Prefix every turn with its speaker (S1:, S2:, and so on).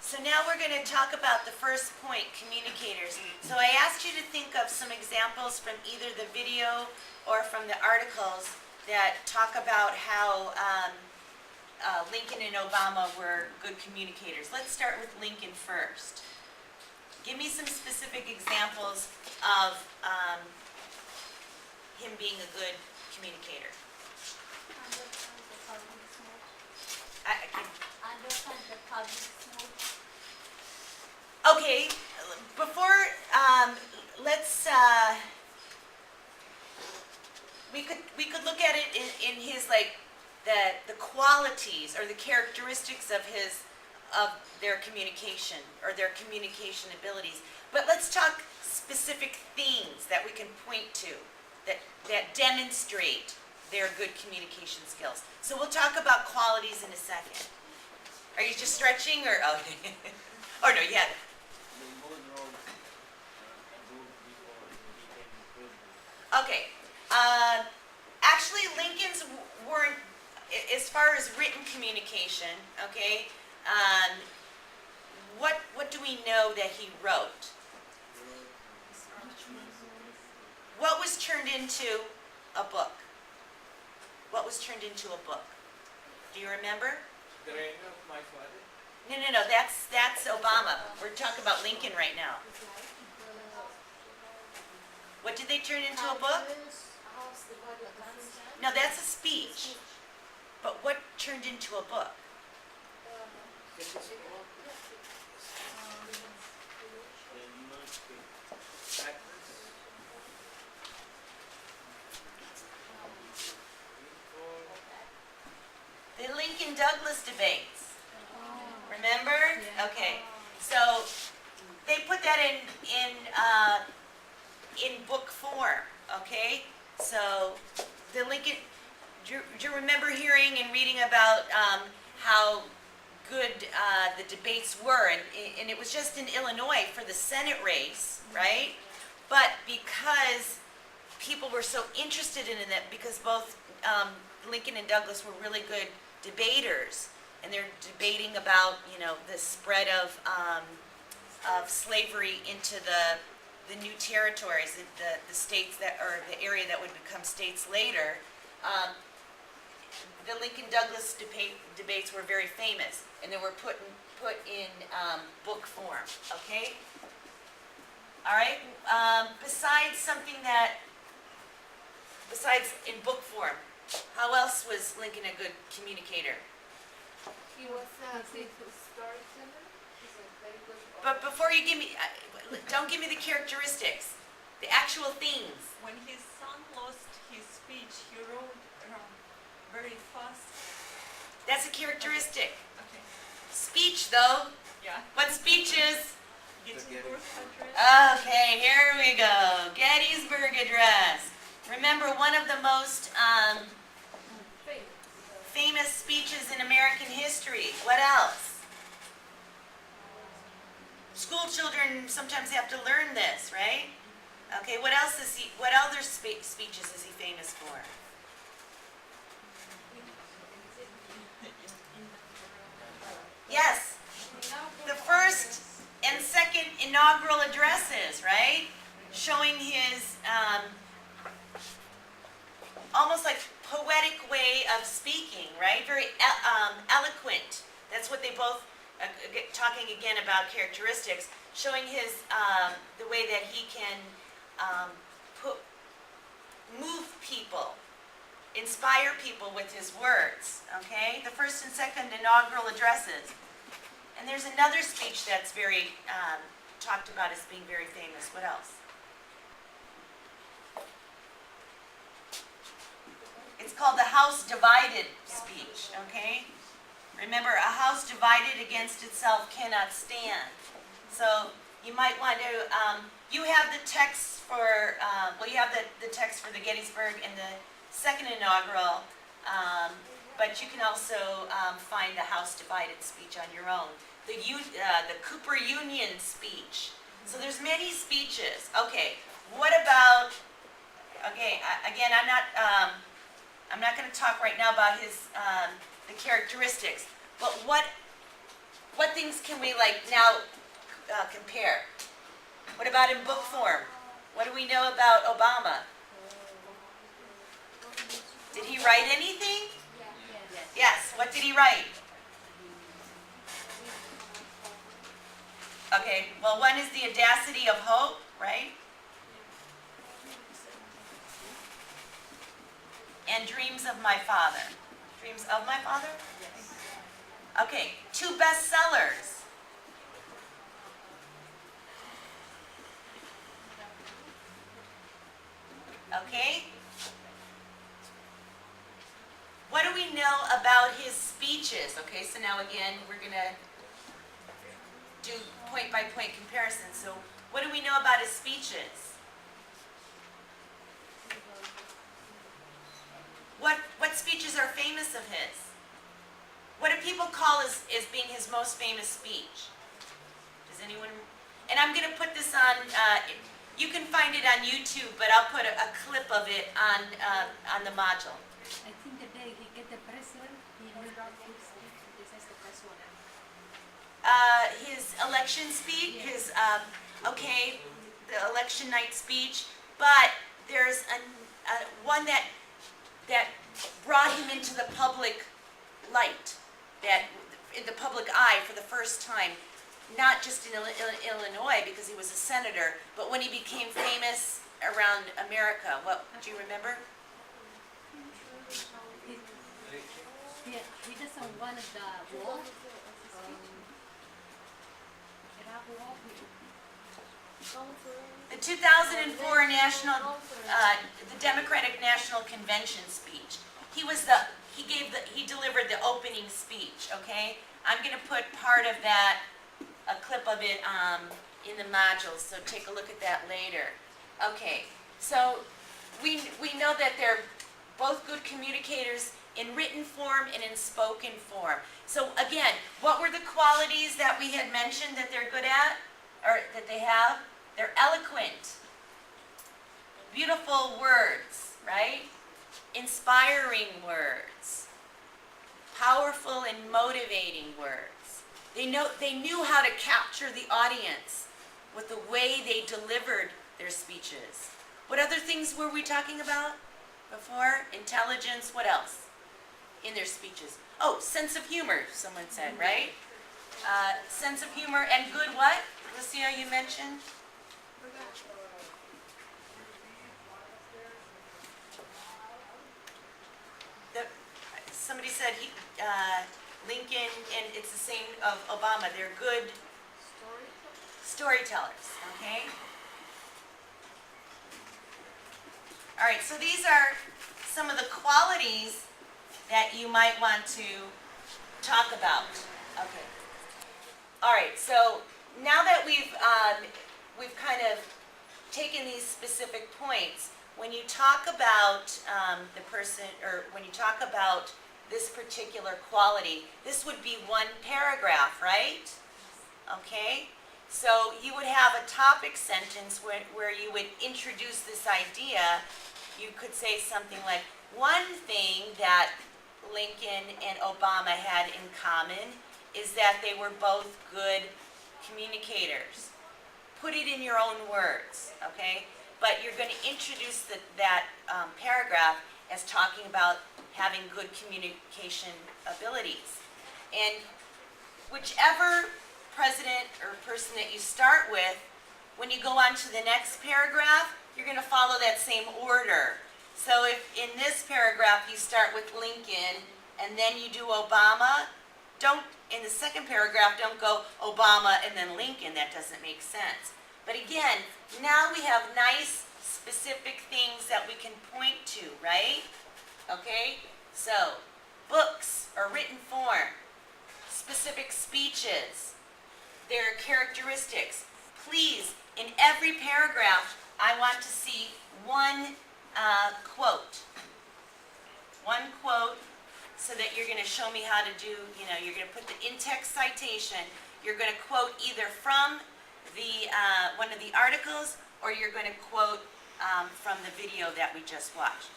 S1: So now we're going to talk about the first point, communicators. So I asked you to think of some examples from either the video or from the articles that talk about how Lincoln and Obama were good communicators. Let's start with Lincoln first. Give me some specific examples of him being a good communicator.
S2: Understand the public mood.
S1: Okay, before let's we could look at it in his like the qualities or the characteristics of their communication or their communication abilities. But let's talk specific things that we can point to that demonstrate their good communication skills. So we'll talk about qualities in a second. Are you just stretching or okay? Oh no, you had it. Okay. Actually, Lincoln's weren't, as far as written communication, okay, what do we know that he wrote? What was turned into a book? What was turned into a book? Do you remember?
S3: The reign of my father.
S1: No, that's Obama. We're talking about Lincoln right now. What did they turn into a book? No, that's a speech. But what turned into a book? The Lincoln-Douglas debates. Remember? Okay. So they put that in book form. Okay. So the Lincoln. Do you remember hearing and reading about how good the debates were? And it was just in Illinois for the Senate race, right? But because people were so interested in it, because both Lincoln and Douglas were really good debaters, and they're debating about, the spread of slavery into the new territories, the states that, or the area that would become states later. The Lincoln-Douglas debates were very famous, and they were put in book form. Okay. All right. Besides in book form, how else was Lincoln a good communicator?
S2: He was a good storyteller. He's a very good.
S1: But before you give me, don't give me the characteristics, the actual things.
S4: When his son lost his speech, he wrote very fast.
S1: That's a characteristic.
S4: Okay.
S1: Speech, though.
S4: Yeah.
S1: What speech is?
S4: Gettysburg Address.
S1: Okay, here we go. Gettysburg Address. Remember, one of the most famous speeches in American history. What else? School children sometimes have to learn this, right? Okay, what else is he? What other speeches is he famous for? Yes, the first and second inaugural addresses, right? Showing his almost like poetic way of speaking, right? Very eloquent. That's what they both, talking again about characteristics, showing his, the way that he can move people, inspire people with his words, okay? The first and second inaugural addresses. And there's another speech that's very talked about as being very famous. What else? It's called the House Divided speech, okay? Remember, a house divided against itself cannot stand. So you might want to, you have the text for, you have the text for the Gettysburg and the second inaugural, but you can also find the House Divided speech on your own. The Cooper Union speech. So there's many speeches. Okay, what about? Okay, again, I'm not going to talk right now about his the characteristics. But what what things can we like now compare? What about in book form? What do we know about Obama? Did he write anything? Yes. What did he write? Okay, well, one is the audacity of hope, right? And dreams of my father. Dreams of my father? Okay, 2 bestsellers. Okay? What do we know about his speeches? Okay, so now again, we're going to do point-by-point comparison. So what do we know about his speeches? What speeches are famous of his? What do people call as being his most famous speech? Does anyone? And I'm going to put this on, you can find it on YouTube, but I'll put a clip of it on the module.
S5: I think the day he get the president, he will not put speech. This is the first one.
S1: His election speech, okay, the election night speech, but there's one that brought him into the public light, that in the public eye for the first time, not just in Illinois because he was a senator, but when he became famous around America. What do you remember?
S5: He doesn't want the wall.
S1: The 2004 the Democratic National Convention speech. He delivered the opening speech. Okay, I'm going to put part of that, a clip of it, in the modules. So take a look at that later. Okay, so we know that they're both good communicators in written form and in spoken form. So again, what were the qualities that we had mentioned that they're good at, or that they have? They're eloquent, beautiful words, right? Inspiring words, powerful and motivating words. They knew how to capture the audience with the way they delivered their speeches. What other things were we talking about before? Intelligence, what else in their speeches? Oh, sense of humor, someone said, right? Sense of humor and good what? Lucia, you mentioned? Somebody said Lincoln, and it's the same of Obama. They're good storytellers, okay? All right, so these are some of the qualities that you might want to talk about. Okay. All right, so now that we've kind of taken these specific points, when you talk about the person, or when you talk about this particular quality, this would be one paragraph, right? Okay? So you would have a topic sentence where you would introduce this idea. You could say something like, one thing that Lincoln and Obama had in common is that they were both good communicators. Put it in your own words, okay? But you're going to introduce that paragraph as talking about having good communication abilities. And whichever president or person that you start with, when you go on to the next paragraph, you're going to follow that same order. So if in this paragraph you start with Lincoln and then you do Obama, in the second paragraph, don't go Obama and then Lincoln. That doesn't make sense. But again, now we have nice, specific things that we can point to, right? Okay? So, books or written form, specific speeches, their characteristics. Please, in every paragraph, I want to see one quote. One quote, so that you're going to show me how to do, you're going to put the in-text citation. You're going to quote either from the one of the articles, or you're going to quote from the video that we just watched.